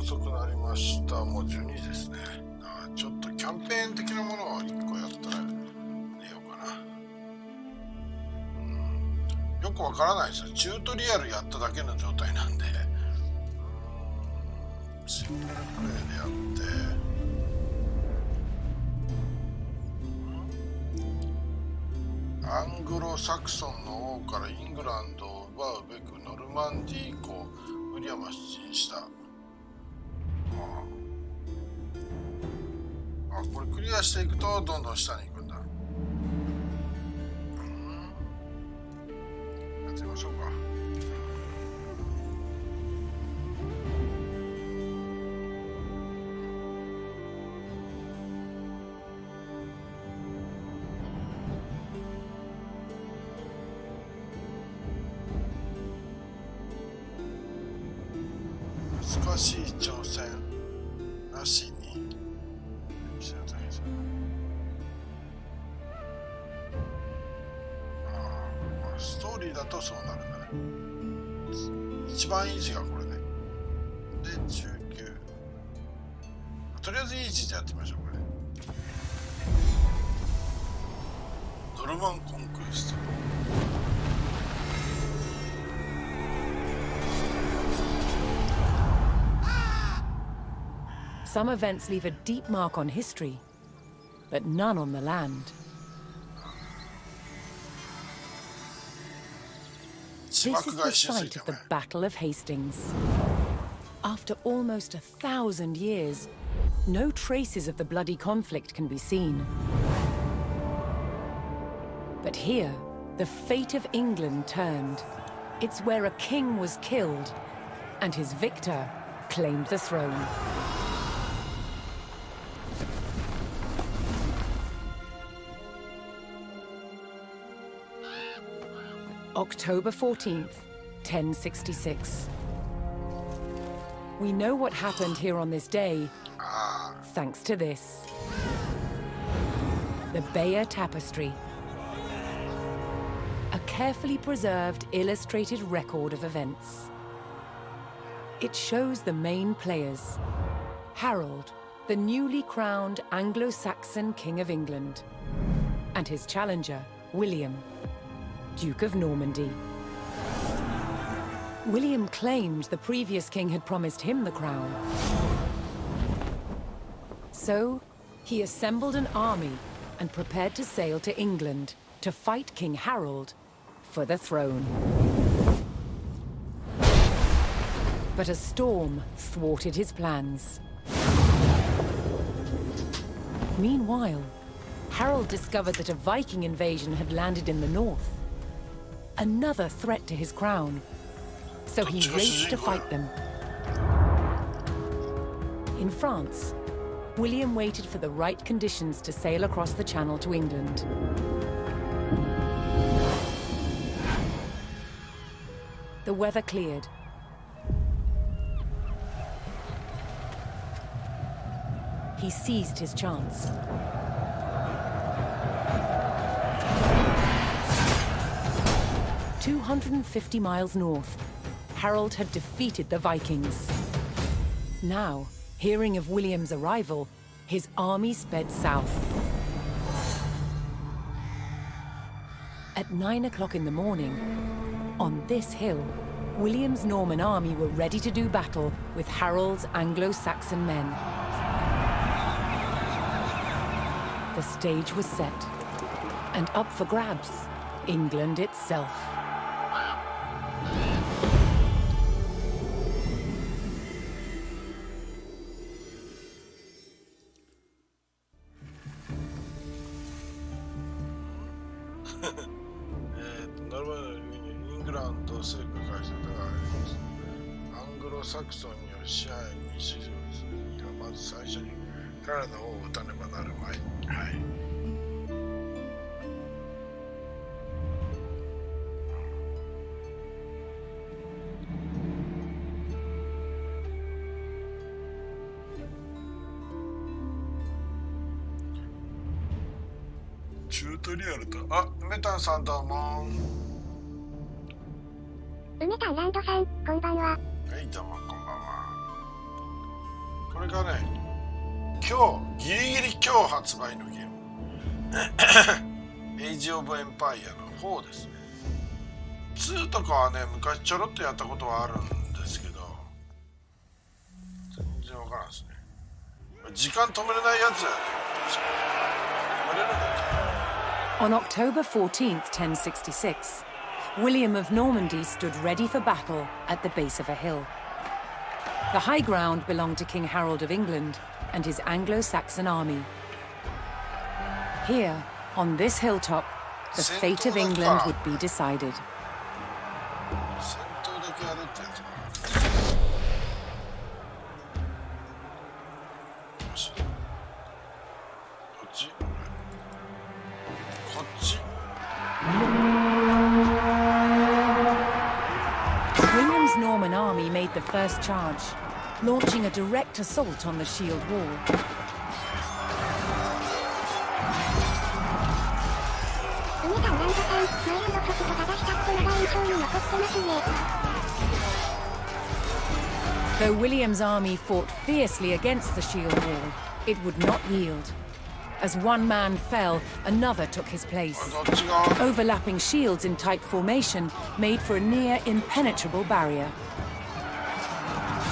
遅くなりました。もう12時ですね。ちょっとキャンペーン的なものを1個やったら寝ようかな。よくわからないですよ。チュートリアルやっただけの状態なんで、シンプルプレイでやって、アングロサクソンの王からイングランドを奪うべくノルマンディー公ウィリアムは出陣した。これクリアしていくとどんどん下に行くんだ。やってみましょうか。難しい挑戦なしにストーリーだとそうなるんだね。一番イージーがこれね。で19。とりあえずイージーでやってみましょうかね。ノルマンコンクエスト。Some events leave a deep mark on history, but none on the land. This is the site of the Battle of Hastings. After almost 1,000 years, no traces of the bloody conflict can be seen. But here, the fate of England turned. It's where a king was killed, and his victor claimed the throne. October 14th, 1066. We know what happened here on this day, thanks to this. The Bayeux Tapestry. A carefully preserved illustrated record of events. It shows the main players. Harold, the newly crowned Anglo-Saxon King of England, and his challenger, William, Duke of Normandy. William claimed the previous king had promised him the crown. So, he assembled an army and prepared to sail to England to fight King Harold for the throne. But a storm thwarted his plans. Meanwhile, Harold discovered that a Viking invasion had landed in the north. Another threat to his crown. So he raced to fight them. In France, William waited for the right conditions to sail across the Channel to England. The weather cleared. He seized his chance. "250 miles north, Harold had defeated the Vikings. Now, hearing of William's arrival, his army sped south. At 9 o'clock in the morning, on this hill, William's Norman army were ready to do battle with Harold's Anglo-Saxon men. The stage was set, and up for grabs, England itself.チュートリアルと、あ、梅丹さんどうも。梅丹ランドさん、こんばんは。はい、どうもこんばんは。これがね、今日ギリギリ今日発売のゲームエイジ・オブ・エンパイアの4ですね。2とかはね、昔ちょろっとやったことはあるんですけど、全然わからんですね。時間止めれないやつだよね。止めれるんだっけ。On October 14th, 1066, William of Normandy stood ready for battle at the base of a hill. The high ground belonged to King Harold of England and his Anglo-Saxon army. Here, on this hilltop, the fate of England would be decided. 戦闘だけやるってやつか。よし。どっち？こっち。William's Norman army made the first charge, launching a direct assault on the shield wall. Though William's army fought fiercely against the shield wall, it would not yield. As one man fell, another took his place. Overlapping shields in tight formation made for a near impenetrable barrier.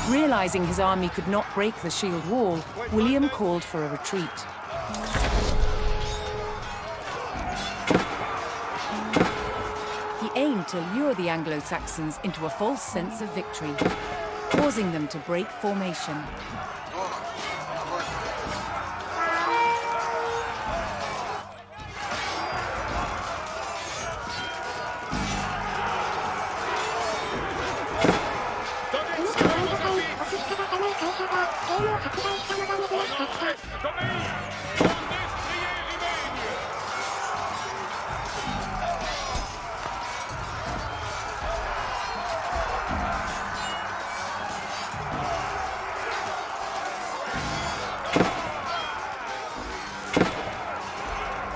Realizing his army could not break the shield wall, William called for a retreat. He aimed to lure the Anglo-Saxons into a false sense of victory, causing them to break formation.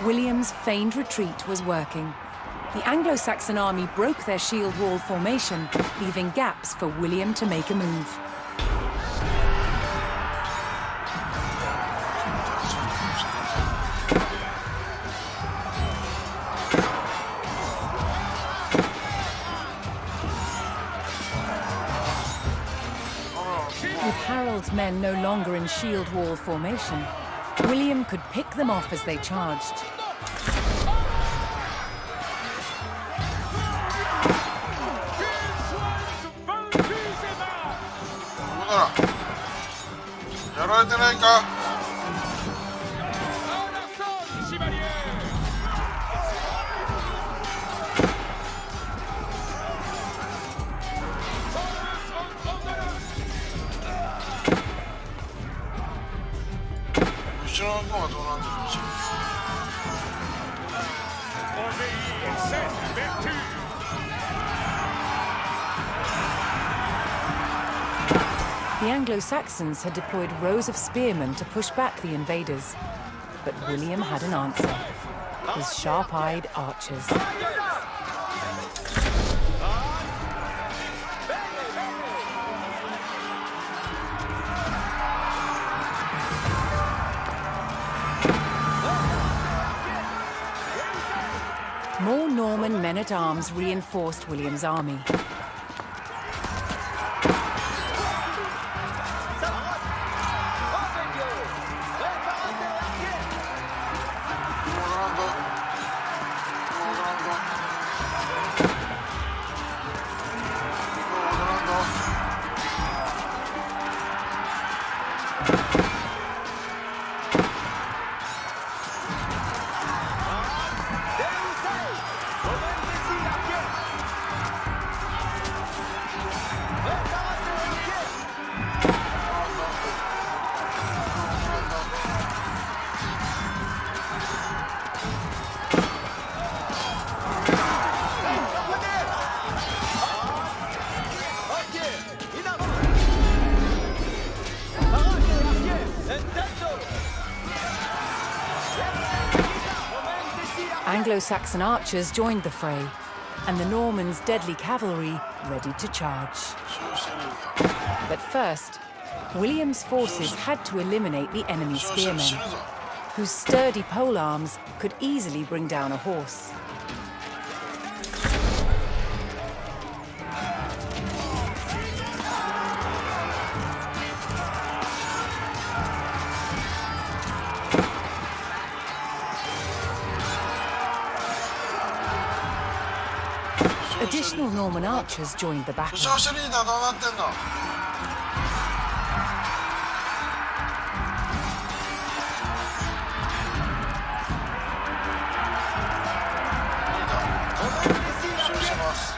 William's feigned retreat was working. The Anglo-Saxon army broke their shield wall formation, leaving gaps for William to make a move. With Harold's men no longer in shield wall formation, William could pick them off as they charged. The Anglo-Saxons had deployed rows of spearmen to push back the invaders. But William had an answer. His sharp-eyed archers. More Norman men-at-arms reinforced William's army. Anglo-Saxon archers joined the fray, and the Normans' deadly cavalry ready to charge. But first, William's forces had to eliminate the enemy 少々 spearmen, 死ぬぞ。 whose sturdy pole arms could easily bring down a horse. Additional Norman archers joined the 負 battle. 傷者リーダーどうなってんの？リーダー負傷してます。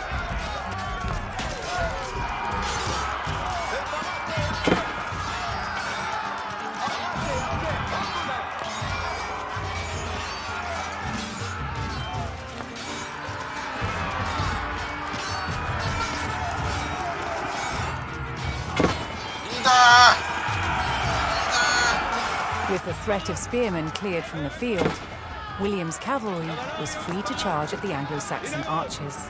With the threat of spearmen cleared from the field, William's cavalry was free to charge at the Anglo-Saxon archers.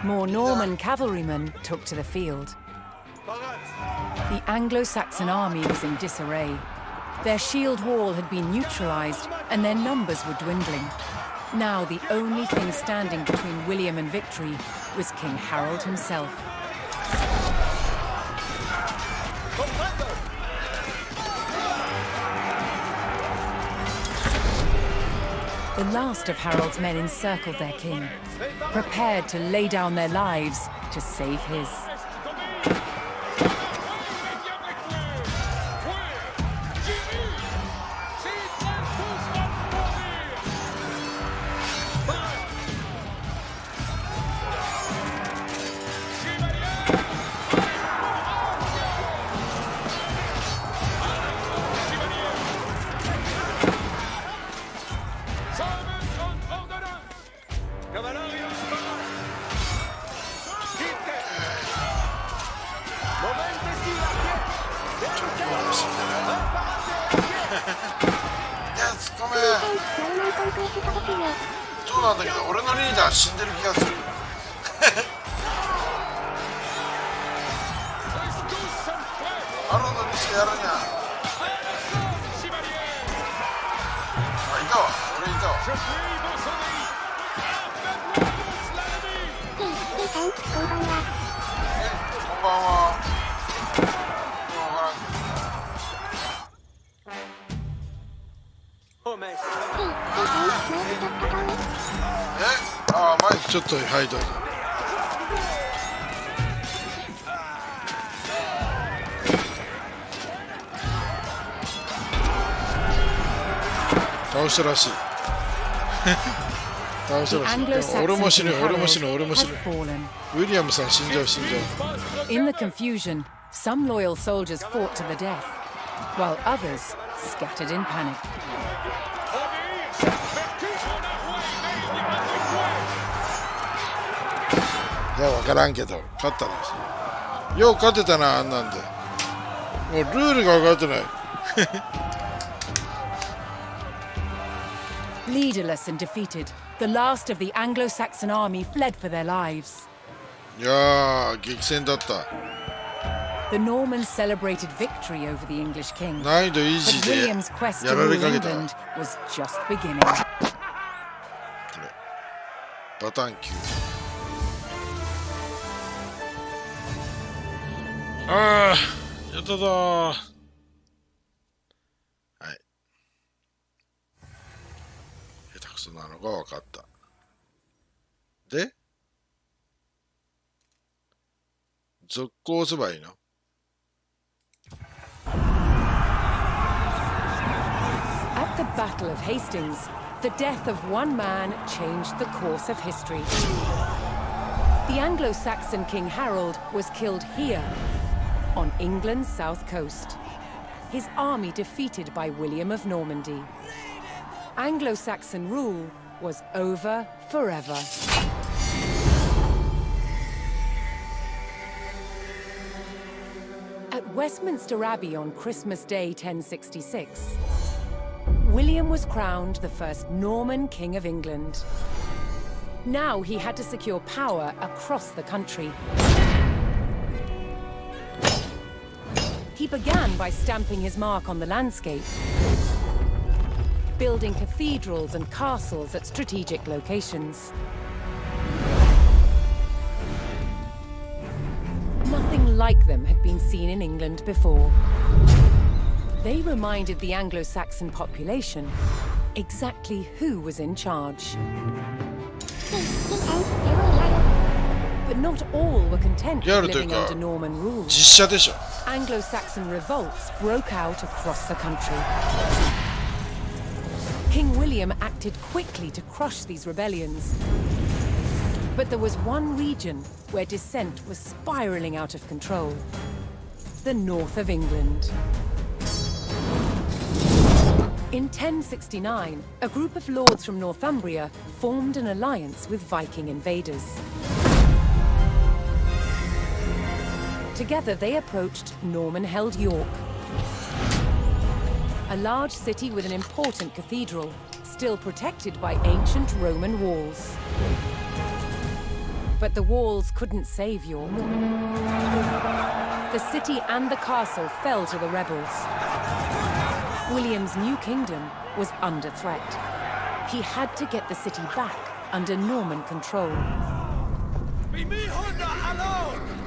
More Norman cavalrymen took to the field. The Anglo-Saxon army was in disarray. Their shield wall had been neutralized and their numbers were dwindling. Now the only thing standing between William and victory was King Harold himself. The last of Harold's men encircled their king, prepared to lay down their lives to save his.そうなんだけど、俺のリーダー死んでる気がする。ハローのミスやるにゃ。あ、いたわ。俺いたわ。こんばんは。ああ、マイクちょっとはいどうぞ。倒したらしい。倒したらしい。でも俺も死ぬ、俺も死ぬ、俺も死ぬ。ウィリアムさん死んじゃう、死んじゃう。In the confusion, some loyal soldiers fought to the death, while others scattered in panic. いや、分からんけど、勝ったらしい。よう勝てたな、あんなんで。もうルールが分かってない。Leaderless and defeated, the last of the Anglo-Saxon army fled for their lives. いやー、激戦だった。The Normans celebrated victory over the English king, 難易度イージ but ーで William's quest や to られ rule かけた。 England was just beginning. バタンキュー。ああ、やったぞー。はい。下手くそなのが分かった。で、続行すればいいの？ At the Battle of Hastings, the death of one man changed the course of history. The Anglo-Saxon King Harold was killed here, on England's south coast. His army defeated by William of Normandy. Anglo-Saxon rule was over forever. At Westminster Abbey on Christmas Day 1066, William was crowned the first Norman King of England. Now he had to secure power across the country. He began by stamping his mark on the landscape, building cathedrals and castles at strategic locations. Nothing like them had been seen in England before. They reminded the Anglo-Saxon population exactly who was in charge. But not all were content with living under Norman rule. Anglo-Saxon revolts broke out across the country. King William acted quickly to crush these rebellions. But there was one region where dissent was spiraling out of control: the north of England. In 1069, a group of lords from Northumbria formed an alliance with Viking invaders. Together they approached Norman-held York, a large city with an important cathedral, still protected by ancient Roman walls. But the walls couldn't save York. The city and the castle fell to the rebels. William's new kingdom was under threat. He had to get the city back under Norman control.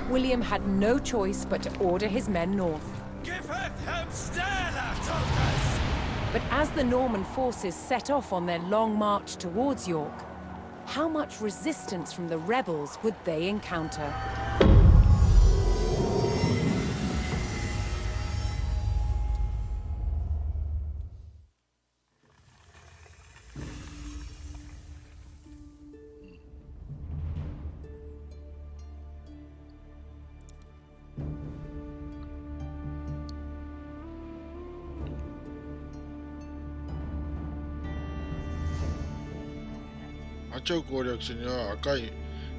William had no choice but to order his men north. But as the Norman forces set off on their long march towards York, how much resistance from the rebels would they encounter?町を攻略するには赤い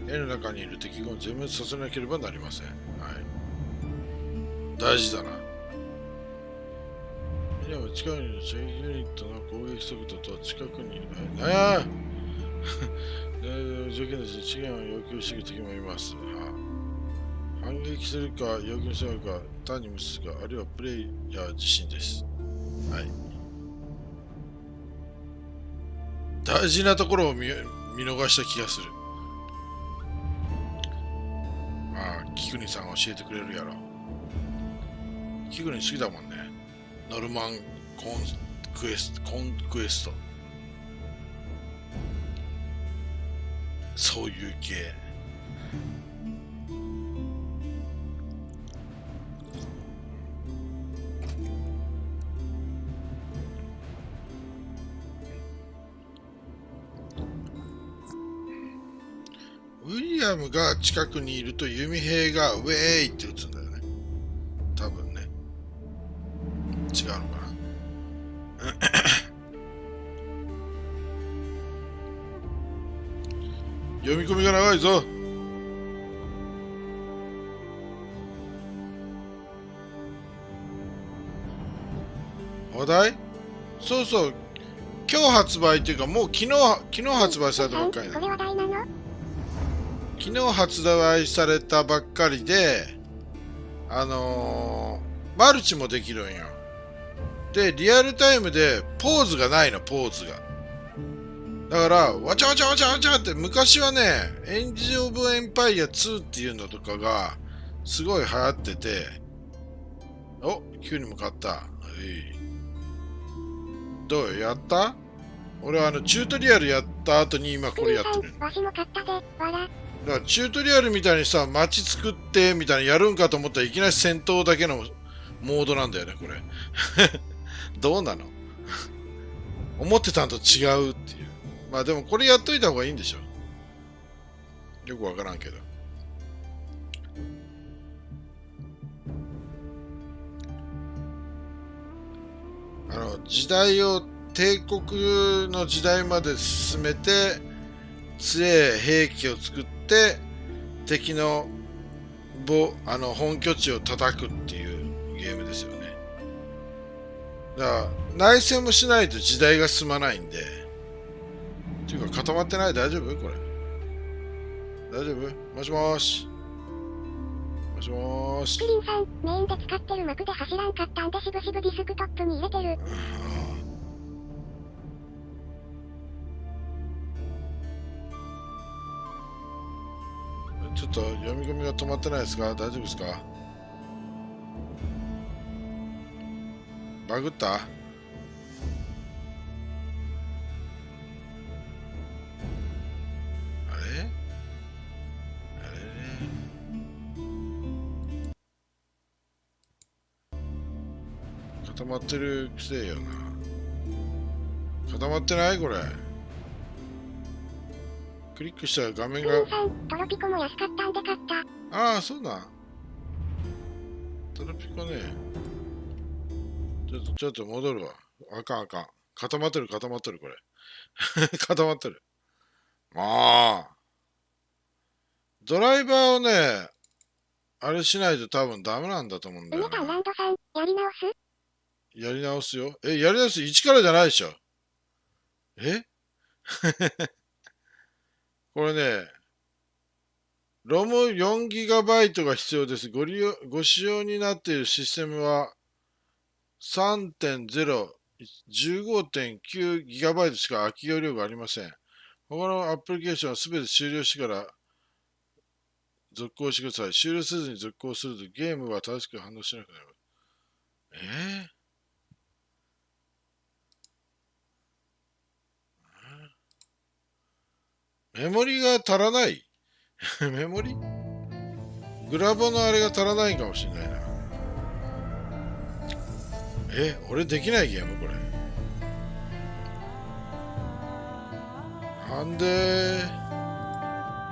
絵の中にいる敵軍を全滅させなければなりません。はい。大事だな。いや、近くにいる射撃ユニットの攻撃速度と近くにいる。ああ条件として資源を要求している敵もいます。反撃するか、要求するか、単に無視するか、あるいはプレイヤー自身です。はい。大事なところを見逃した気がする。まあ、キクニさん教えてくれるやろ。キクニ好きだもんね。ノルマンコンクエスト。そういう系。ウィリアムが近くにいると弓兵がウェーイって撃つんだよね。多分ね。違うのかな。読み込みが長いぞ。話題？そうそう。今日発売っていうかもう昨日発売されたばっかりなの。昨日発売されたばっかりで、マルチもできるんよ。で、リアルタイムでポーズがないの、ポーズが。だから、わちゃわちゃわちゃわちゃって、昔はね、エンジ・オブ・エンパイア2っていうのとかが、すごい流行ってて、お、急にも買った。どうよ、やった？俺はチュートリアルやった後に今これやってる。わしも買ったぜ、わら。だからチュートリアルみたいにさ、街作ってみたいなやるんかと思ったらいきなり戦闘だけのモードなんだよね、これ。どうなの？思ってたんと違うっていう。まあでもこれやっといた方がいいんでしょ。よくわからんけど。時代を帝国の時代まで進めて強い兵器を作って敵の本拠地を叩くっていうゲームですよね。だから内戦もしないと時代が進まないんで。っていうか固まってない？大丈夫？これ大丈夫？もしもーし。もしもーし。プリンさん、メインで使ってる幕で走らんかったんでしぶしぶディスクトップに入れてる。ちょっと読み込みが止まってないですか？大丈夫ですか？バグった？あれ？固まってるくせえよな。固まってない？これクリックしたら画面が。プリンさん、トロピコも安かったんで買った。ああ、そうなん。トロピコね。ちょっと戻るわ。あかんあかん。固まってるこれ。固まってる。まあ。ドライバーをね、あれしないと多分ダメなんだと思うんだよ梅田ラな。ンドさん、やり直す？やり直すよ。やり直す？一からじゃないでしょ。これね、ロム 4GB が必要です。ご使用になっているシステムは 3.0、15.9GB しか空き容量がありません。他のアプリケーションはすべて終了してから続行してください。終了せずに続行するとゲームは正しく反応しなくなります。メモリが足らない？メモリ？グラボのあれが足らないかもしれないな。俺できないゲームこれ。なんで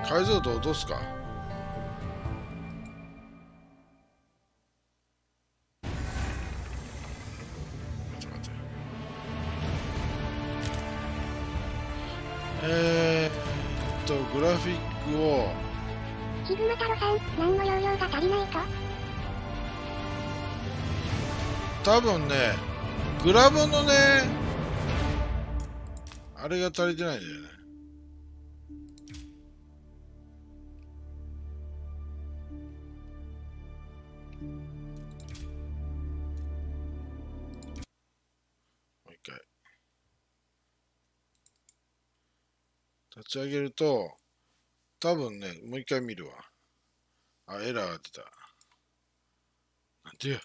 解像度落とすか？ちょっと待って。グラフィックをヒグマ太郎さん、何の容量が足りないか？多分ね、グラボのね、あれが足りてないんだよね。もう一回。立ち上げると、多分ね、もう一回見るわ。エラーが出た。なんでや。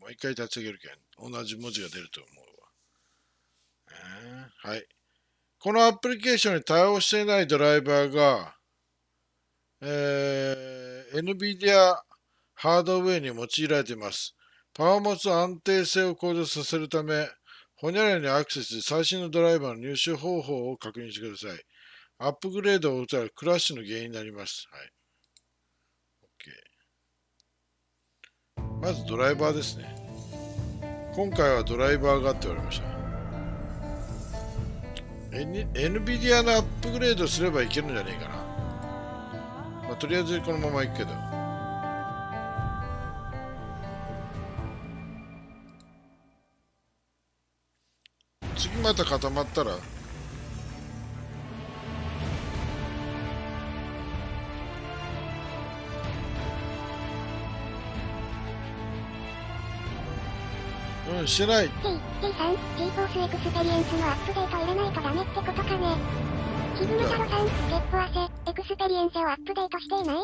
もう一回立ち上げるけん、同じ文字が出ると思うわ。はい。このアプリケーションに対応していないドライバーが、NVIDIA ハードウェアに用いられています。パフォーマンス安定性を向上させるため、ホニャララにアクセスして最新のドライバーの入手方法を確認してください。アップグレードを打たれクラッシュの原因になります。はい。OK。まずドライバーですね。今回はドライバーがって言われました。NVIDIA のアップグレードすればいけるんじゃねえかな。まあ、とりあえずこのままいくけど。次また固まったらしてない。T さん、GForce エクスペリエンスのアップデート入れないとダメってことかね。ヒグマ太郎さん、ゲッポ汗、エクスペリエンスをアップデートしていない？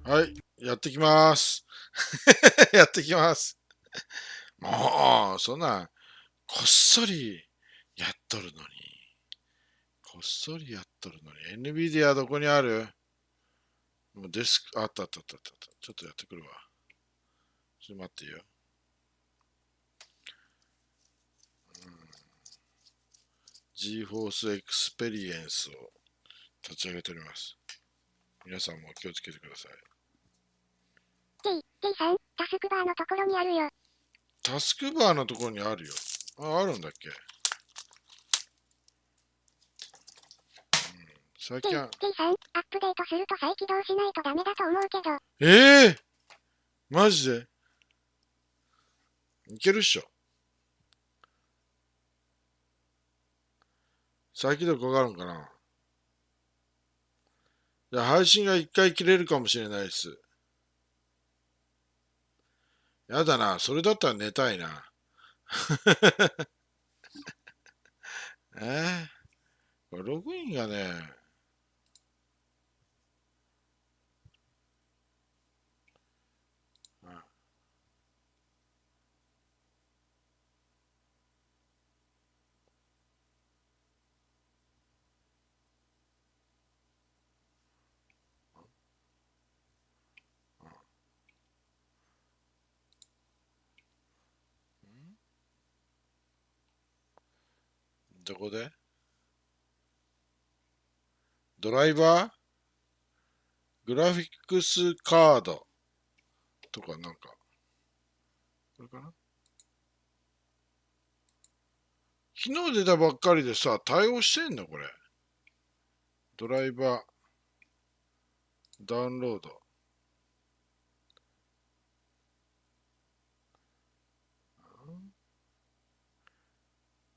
はい、やってきます。やってきます。もう、そんな、こっそりやっとるのに。こっそりやっとるのに。NVIDIA どこにある？もうデスク、あったあったあったあった。ちょっとやってくるわ。ちょっと待ってよ。GForce Experience を立ち上げております。皆さんも気をつけてください。T さん、タスクバーのところにあるよ。タスクバーのところにあるよ。あるんだっけ。最近は。T さん、アップデートすると再起動しないとダメだと思うけど。マジでいけるっしょ。再起動かかるんかな。じゃあ配信が一回切れるかもしれないです。やだな、それだったら寝たいな。これログインがね、どこでドライバーグラフィックスカードとかなんか、これかな。昨日出たばっかりでさ、対応してんのこれ。ドライバー、ダウンロード。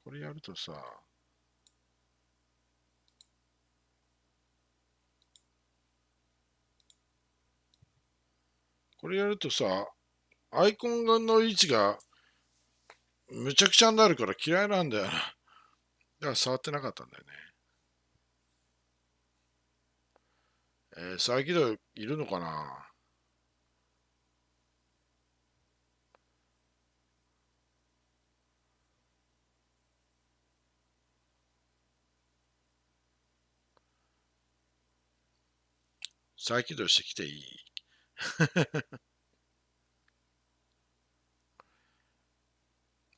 これやるとさ、これやるとさ、アイコンの位置がむちゃくちゃになるから嫌いなんだよな。だから触ってなかったんだよね。再起動いるのかな。再起動してきていい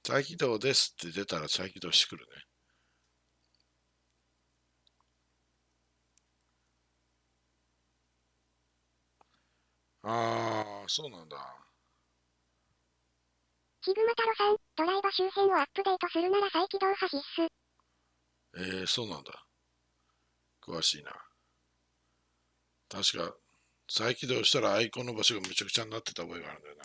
再起動ですって出たら再起動してくるね。ああ、そうなんだ。ヒグマ太郎さん、ドライバ周辺をアップデートするなら再起動派必須。そうなんだ。詳しいな。確か、再起動したらアイコンの場所がむちゃくちゃになってた覚えがあるんだよな。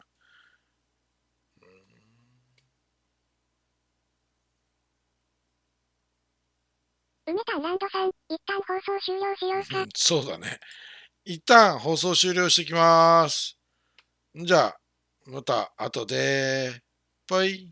梅田ランドさん、一旦放送終了しようか。そうだね。一旦放送終了してきます。じゃあ、また後で。バイ。